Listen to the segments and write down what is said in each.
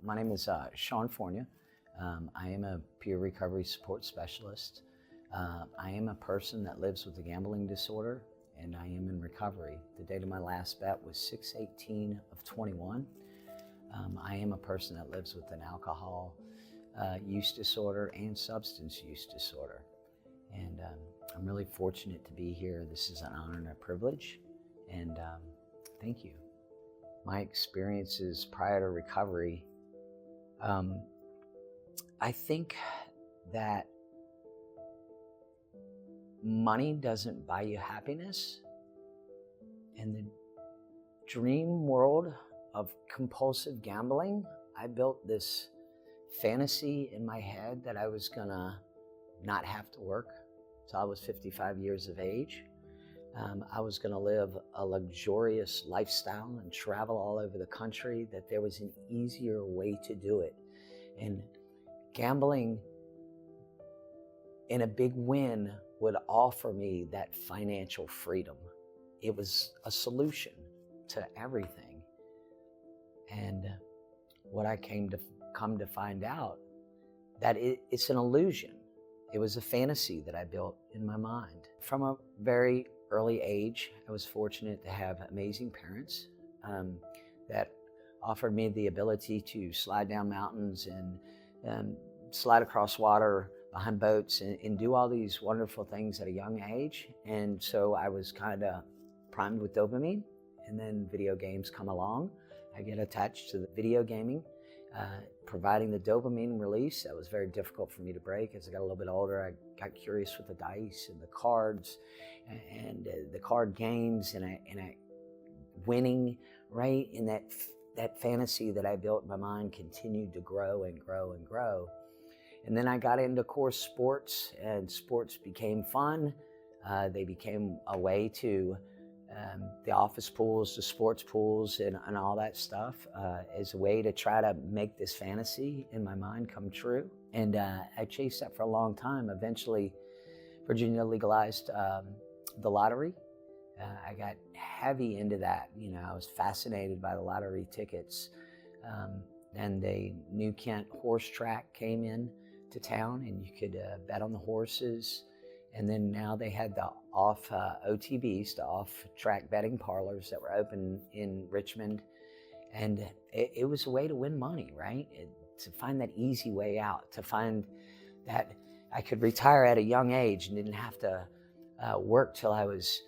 My name is Sean Fornia. I am a peer recovery support specialist. I am a person that lives with a gambling disorder, and I am in recovery. The date of my last bet was 6/18 of 21. I am a person that lives with an alcohol use disorder and substance use disorder. And I'm really fortunate to be here. This is an honor and a privilege, and thank you. My experiences prior to recovery, I think that money doesn't buy you happiness. In the dream world of compulsive gambling, I built this fantasy in my head that I was gonna not have to work till I was 55 years of age. I was gonna live a luxurious lifestyle and travel all over the country, that there was an easier way to do it. And gambling in a big win would offer me that financial freedom. It was a solution to everything. And what I come to find out, that it's an illusion. It was a fantasy that I built in my mind. From a very early age, I was fortunate to have amazing parents that offered me the ability to slide down mountains and slide across water behind boats and do all these wonderful things at a young age. And so I was kind of primed with dopamine, and then video games come along. I get attached to the video gaming, providing the dopamine release. That was very difficult for me to break. As I got a little bit older, I got curious with the dice and the cards and the card games, and I winning, right? And that fantasy that I built in my mind continued to grow and grow and grow. And then I got into course sports, and sports became fun. They became a way to the office pools, the sports pools, and all that stuff as a way to try to make this fantasy in my mind come true. And I chased that for a long time. Eventually, Virginia legalized the lottery. I got heavy into that. You know, I was fascinated by the lottery tickets. And the New Kent horse track came in to town, and you could bet on the horses. And then now they had the OTBs, the off-track betting parlors that were open in Richmond. And it was a way to win money, right? To find that easy way out, to find that I could retire at a young age and didn't have to work till I was,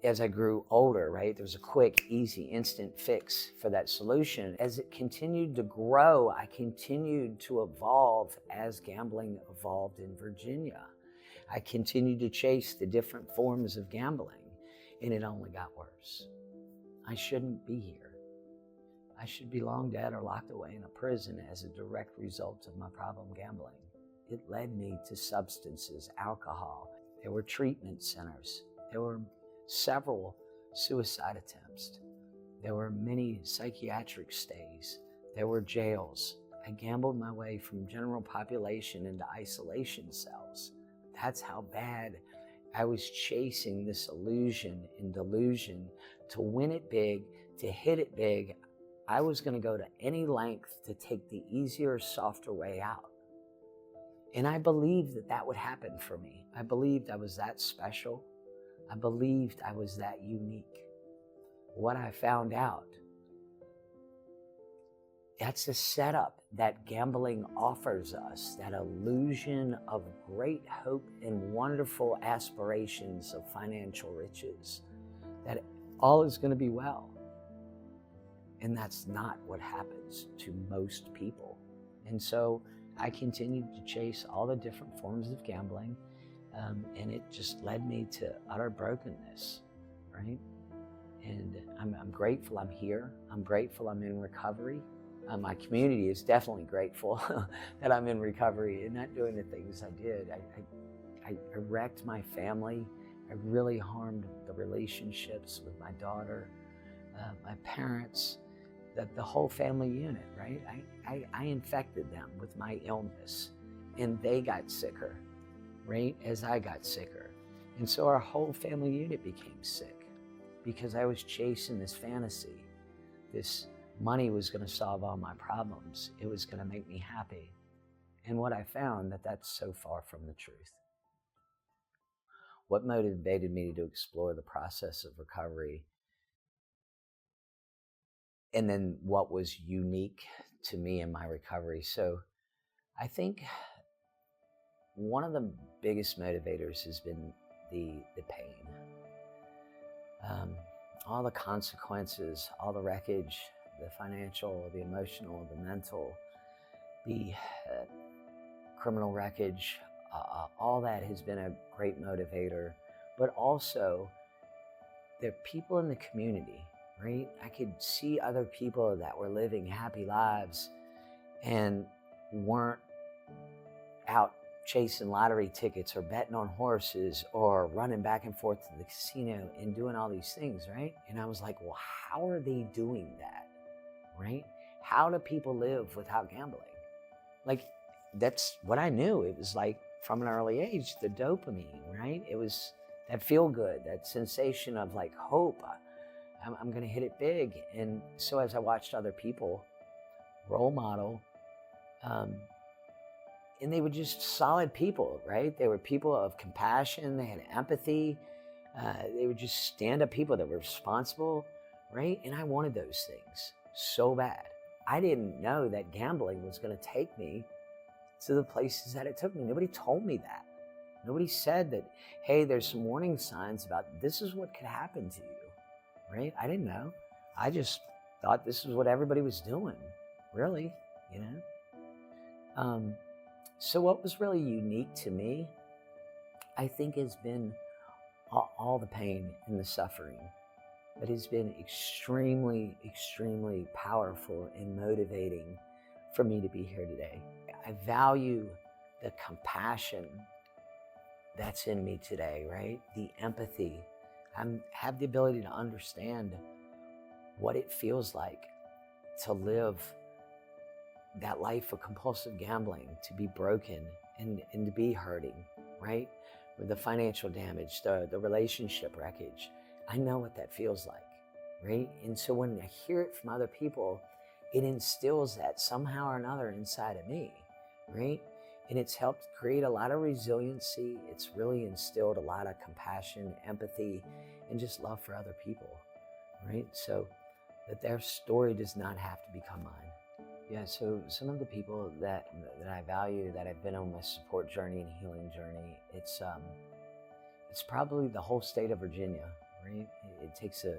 as I grew older, right? There was a quick, easy, instant fix for that solution. As it continued to grow, I continued to evolve as gambling evolved in Virginia. I continued to chase the different forms of gambling, and it only got worse. I shouldn't be here. I should be long dead or locked away in a prison as a direct result of my problem gambling. It led me to substances, alcohol. There were treatment centers. There were several suicide attempts. There were many psychiatric stays. There were jails. I gambled my way from general population into isolation cells. That's how bad I was chasing this illusion and delusion to win it big, to hit it big. I was going to go to any length to take the easier, softer way out. And I believed that that would happen for me. I believed I was that special. I believed I was that unique. What I found out, that's a setup that gambling offers us, that illusion of great hope and wonderful aspirations of financial riches, that all is going to be well. And that's not what happens to most people. And so I continued to chase all the different forms of gambling, and it just led me to utter brokenness, right? And I'm grateful I'm here. I'm grateful I'm in recovery. My community is definitely grateful that I'm in recovery and not doing the things I did. I wrecked my family. I really harmed the relationships with my daughter, my parents, the whole family unit, right? I infected them with my illness, and they got sicker, right, as I got sicker. And so our whole family unit became sick because I was chasing this fantasy, this money was going to solve all my problems. It was going to make me happy. And what I found, that's so far from the truth. What motivated me to explore the process of recovery, and then what was unique to me in my recovery. So I think one of the biggest motivators has been the pain. All the consequences, all the wreckage, the financial, the emotional, the mental, the criminal wreckage, all that has been a great motivator. But also, there are people in the community, right? I could see other people that were living happy lives and weren't out chasing lottery tickets or betting on horses or running back and forth to the casino and doing all these things, right? And I was like, well, how are they doing that, right? How do people live without gambling? Like, that's what I knew. It was like from an early age, the dopamine, right? It was that feel good, that sensation of like hope. I'm going to hit it big. And so as I watched other people role model, and they were just solid people, right? They were people of compassion. They had empathy. They were just stand-up people that were responsible, right? And I wanted those things so bad. I didn't know that gambling was going to take me to the places that it took me. Nobody told me that. Nobody said that, hey, there's some warning signs about this is what could happen to you, right? I didn't know. I just thought this is what everybody was doing, really, you know? So what was really unique to me, I think, has been all the pain and the suffering that has been extremely, extremely powerful and motivating for me to be here today. I value the compassion that's in me today, right? The empathy. I have the ability to understand what it feels like to live that life of compulsive gambling, to be broken and to be hurting, right? With the financial damage, the relationship wreckage. I know what that feels like, right? And so when I hear it from other people, it instills that somehow or another inside of me, right? And it's helped create a lot of resiliency. It's really instilled a lot of compassion, empathy, and just love for other people, right? So that their story does not have to become mine. Yeah, so some of the people that I value, that I've been on my support journey and healing journey, it's probably the whole state of Virginia, right? It takes a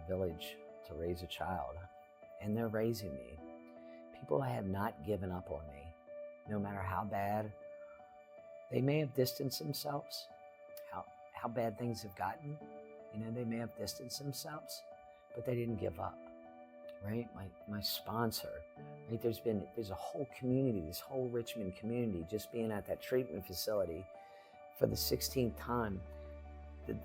village to raise a child, and they're raising me. People have not given up on me, no matter how bad. They may have distanced themselves, how bad things have gotten. You know, they may have distanced themselves, but they didn't give up. Right, my sponsor, right? There's a whole community, this whole Richmond community, just being at that treatment facility for the 16th time.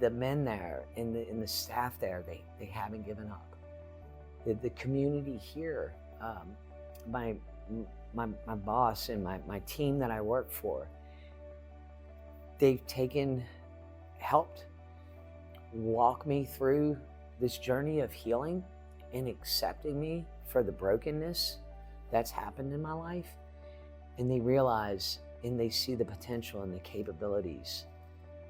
The men there and the staff there, they haven't given up. The community here, my boss and my team that I work for, they've helped walk me through this journey of healing and accepting me for the brokenness that's happened in my life. And they realize and they see the potential and the capabilities.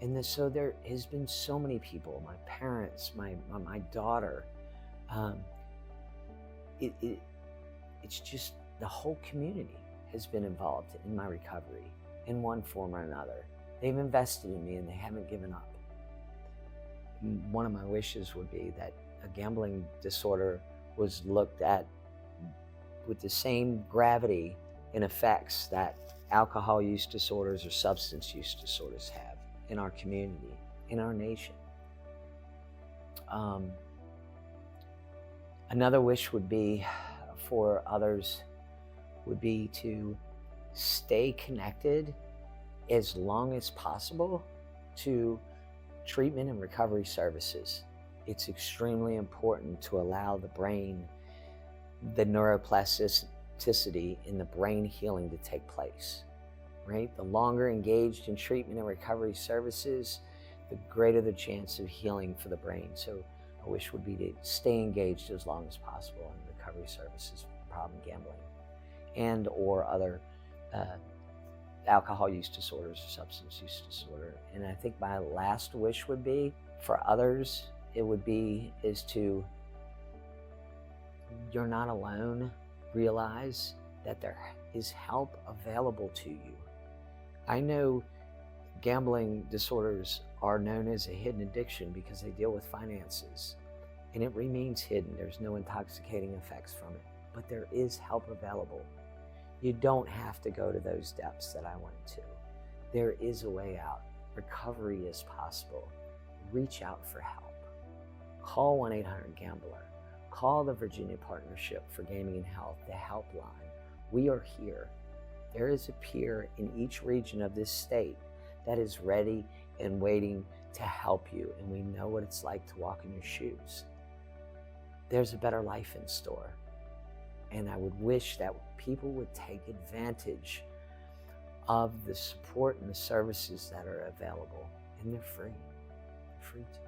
And so there has been so many people, my parents, my daughter. It's just the whole community has been involved in my recovery in one form or another. They've invested in me and they haven't given up. One of my wishes would be that a gambling disorder was looked at with the same gravity and effects that alcohol use disorders or substance use disorders have in our community, in our nation. Another wish would be for others would be to stay connected as long as possible to treatment and recovery services. It's extremely important to allow the brain, the neuroplasticity in the brain healing to take place, right? The longer engaged in treatment and recovery services, the greater the chance of healing for the brain. So my wish would be to stay engaged as long as possible in recovery services for problem gambling and or other alcohol use disorders or substance use disorder. And I think my last wish would be for others, is to, you're not alone. Realize that there is help available to you. I know gambling disorders are known as a hidden addiction because they deal with finances, and it remains hidden. There's no intoxicating effects from it, but there is help available. You don't have to go to those depths that I went to. There is a way out. Recovery is possible. Reach out for help. Call 1-800-GAMBLER. Call the Virginia Partnership for Gaming and Health, the helpline. We are here. There is a peer in each region of this state that is ready and waiting to help you, and we know what it's like to walk in your shoes. There's a better life in store, and I would wish that people would take advantage of the support and the services that are available, and they're free. They're free to